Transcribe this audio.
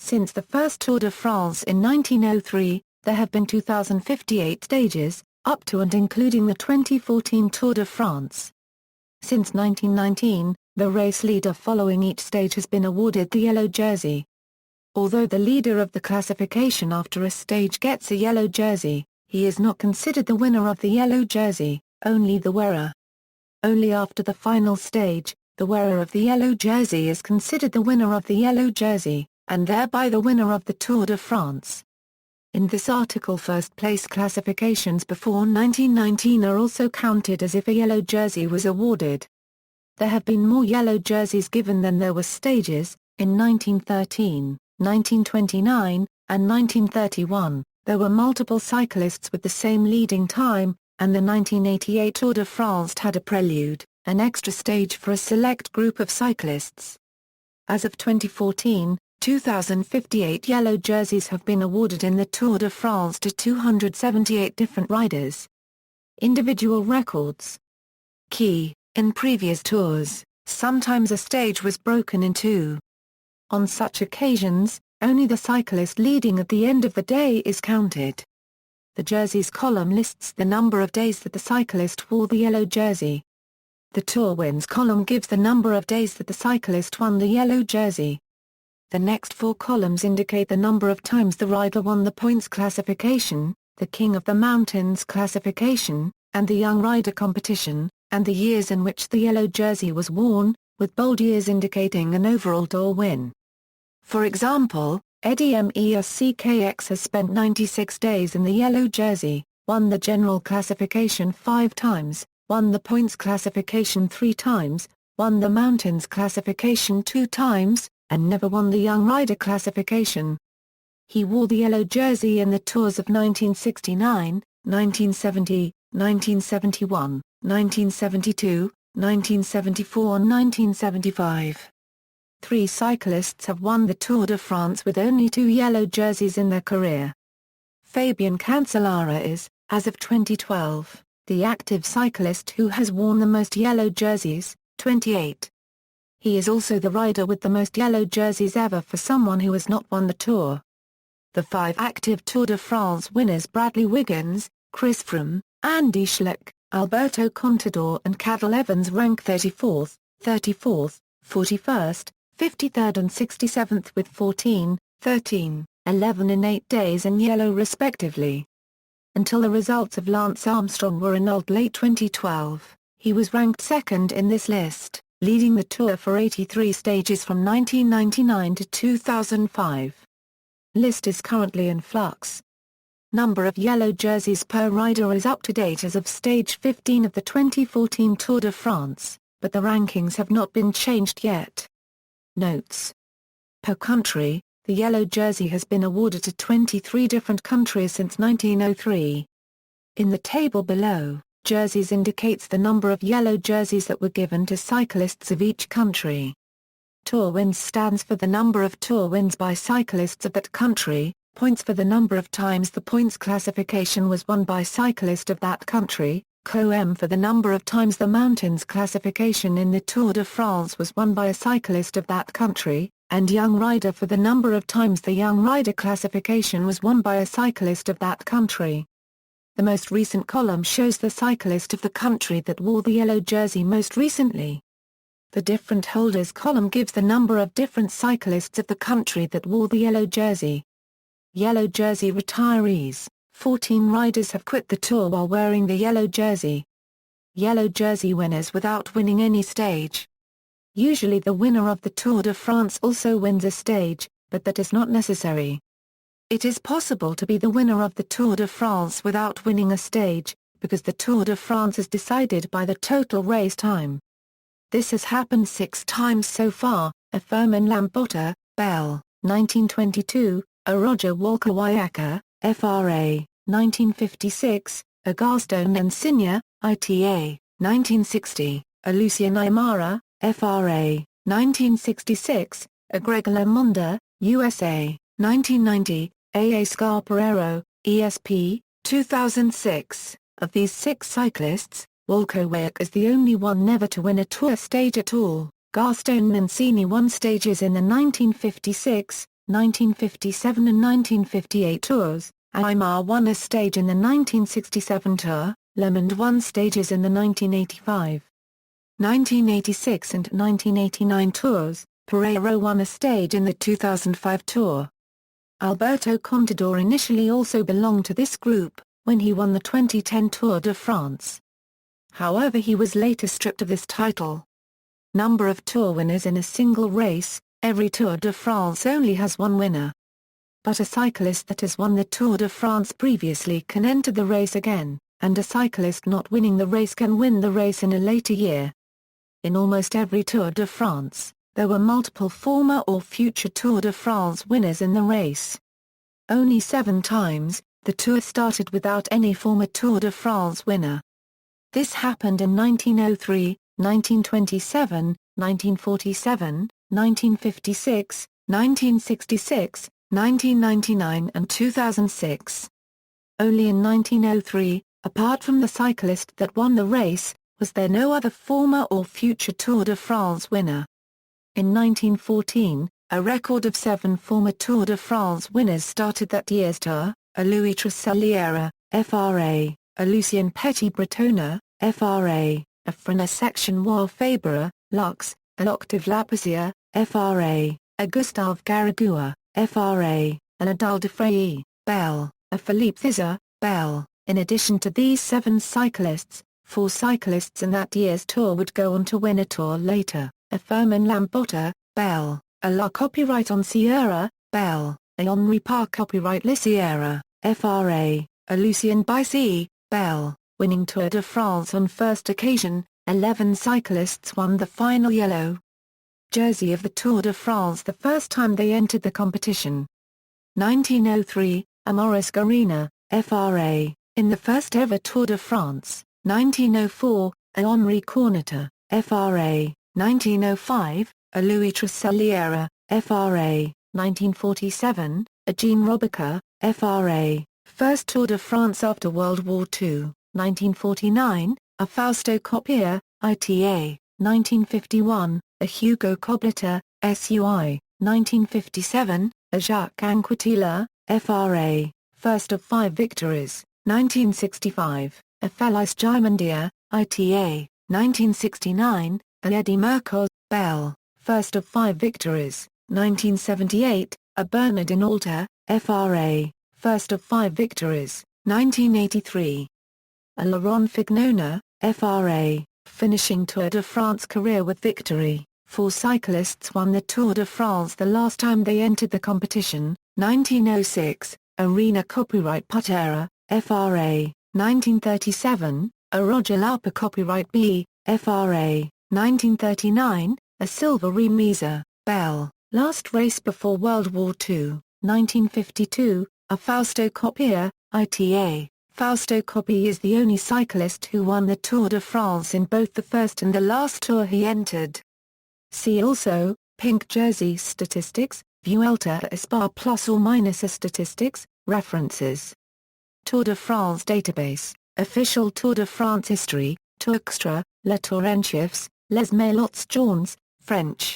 Since the first Tour de France in 1903, there have been 2,058 stages, up to and including the 2014 Tour de France. Since 1919, the race leader following each stage has been awarded the yellow jersey. Although the leader of the classification after a stage gets a yellow jersey, he is not considered the winner of the yellow jersey, only the wearer. Only after the final stage, the wearer of the yellow jersey is considered the winner of the yellow jersey, and thereby the winner of the Tour de France. In this article, first-place classifications before 1919 are also counted as if a yellow jersey was awarded. There have been more yellow jerseys given than there were stages. In 1913, 1929, and 1931, there were multiple cyclists with the same leading time, and the 1988 Tour de France had a prelude, an extra stage for a select group of cyclists. As of 2014, 2,058 yellow jerseys have been awarded in the Tour de France to 278 different riders. Individual records. Key: in previous tours, sometimes a stage was broken in two. On such occasions, only the cyclist leading at the end of the day is counted. The jerseys column lists the number of days that the cyclist wore the yellow jersey. The Tour wins column gives the number of days that the cyclist won the yellow jersey. The next four columns indicate the number of times the rider won the points classification, the King of the Mountains classification, and the Young Rider competition, and the years in which the yellow jersey was worn, with bold years indicating an overall Tour win. For example, Eddie Meschkx has spent 96 days in the yellow jersey, won the general classification 5 times, won the points classification 3 times, won the mountains classification 2 times, and never won the Young Rider classification. He wore the yellow jersey in the Tours of 1969, 1970, 1971, 1972, 1974 and 1975. 3 cyclists have won the Tour de France with only 2 yellow jerseys in their career. Fabian Cancellara is, as of 2012, the active cyclist who has worn the most yellow jerseys, 28. He is also the rider with the most yellow jerseys ever for someone who has not won the Tour. The 5 active Tour de France winners Bradley Wiggins, Chris Froome, Andy Schleck, Alberto Contador and Cadel Evans rank 34th, 34th, 41st, 53rd and 67th with 14, 13, 11 and 8 days in yellow respectively. Until the results of Lance Armstrong were annulled late 2012, he was ranked second in this list, leading the Tour for 83 stages from 1999 to 2005. List is currently in flux. Number of yellow jerseys per rider is up to date as of stage 15 of the 2014 Tour de France, but the rankings have not been changed yet. Notes. Per country, the yellow jersey has been awarded to 23 different countries since 1903. In the table below, jerseys indicates the number of yellow jerseys that were given to cyclists of each country. Tour wins stands for the number of Tour wins by cyclists of that country, points for the number of times the points classification was won by cyclist of that country, COM for the number of times the mountains classification in the Tour de France was won by a cyclist of that country, and Young Rider for the number of times the Young Rider classification was won by a cyclist of that country. The most recent column shows the cyclist of the country that wore the yellow jersey most recently. The different holders column gives the number of different cyclists of the country that wore the yellow jersey. Yellow jersey retirees: 14 riders have quit the Tour while wearing the yellow jersey. Yellow jersey winners without winning any stage. Usually the winner of the Tour de France also wins a stage, but that is not necessary. It is possible to be the winner of the Tour de France without winning a stage, because the Tour de France is decided by the total race time. This has happened 6 times so far: a Firmin Lambotta, Bell, 1922, a Roger Walker-Wayaka, FRA, 1956, a Gaston Insigne, ITA, 1960, a Lucien Aymara, FRA, 1966, a Greg LeMond, USA, 1990, A. Scarparero, ESP, 2006. Of these 6 cyclists, Walker-Wayaka is the only one never to win a Tour stage at all. Gaston Insigne won stages in the 1956, 1957 and 1958 tours. Aymar won a stage in the 1967 Tour, Le Mans won stages in the 1985, 1986 and 1989 tours, Pereiro won a stage in the 2005 Tour. Alberto Contador initially also belonged to this group, when he won the 2010 Tour de France. However, he was later stripped of this title. Number of Tour winners in a single race: every Tour de France only has one winner. But a cyclist that has won the Tour de France previously can enter the race again, and a cyclist not winning the race can win the race in a later year. In almost every Tour de France, there were multiple former or future Tour de France winners in the race. Only 7 times, the Tour started without any former Tour de France winner. This happened in 1903, 1927, 1947, 1956, 1966, 1999 and 2006. Only in 1903, apart from the cyclist that won the race, was there no other former or future Tour de France winner. In 1914, a record of 7 former Tour de France winners started that year's Tour: a Louis Tresselliere, FRA, a Lucien Petit-Bretonne, FRA, a François Fabre, Lux, a Octave Laplacier, FRA, a Gustave Garrigou, FRA, an Adal de Frey, Bell, a Philippe Thizar, Bell. In addition to these 7 cyclists, 4 cyclists in that year's Tour would go on to win a Tour later: a Firmin Lambotta, Bell, a La Copyright on Sierra, Bell, a Henri Park Copyright La Sierra, FRA, a Lucien Bicey, Bell. Winning Tour de France on first occasion, 11 cyclists won the final yellow jersey of the Tour de France the first time they entered the competition. 1903, a Maurice Garina, FRA, in the first ever Tour de France. 1904, a Henri Corneta, FRA. 1905, a Louis Tresselliere, FRA. 1947, a Jean Robica, FRA, first Tour de France after World War II. 1949, a Fausto Coppier, ITA. 1951, a Hugo Kobleter, SUI. 1957, a Jacques Anquetil, FRA, first of 5 victories. 1965, a Felice Gimondia, ITA. 1969, a Eddy Merckx, Bell, first of 5 victories. 1978, a Bernardin Alter, FRA, first of 5 victories. 1983, a Laurent Fignon, FRA, finishing Tour de France career with victory. 4 cyclists won the Tour de France the last time they entered the competition. 1906, a Rena Copyright Patera, FRA. 1937, a Roger Lauper Copyright B, FRA. 1939, a Silver Remisa, Bell, last race before World War II. 1952, a Fausto Coppier, ITA. Fausto Coppi is the only cyclist who won the Tour de France in both the first and the last Tour he entered. See also, pink jersey statistics, Vuelta a Spa plus or minus a statistics, references. Tour de France database, official Tour de France history, Tourxtra, Les Tour en Chiffres, Les Maillots jaunes, French.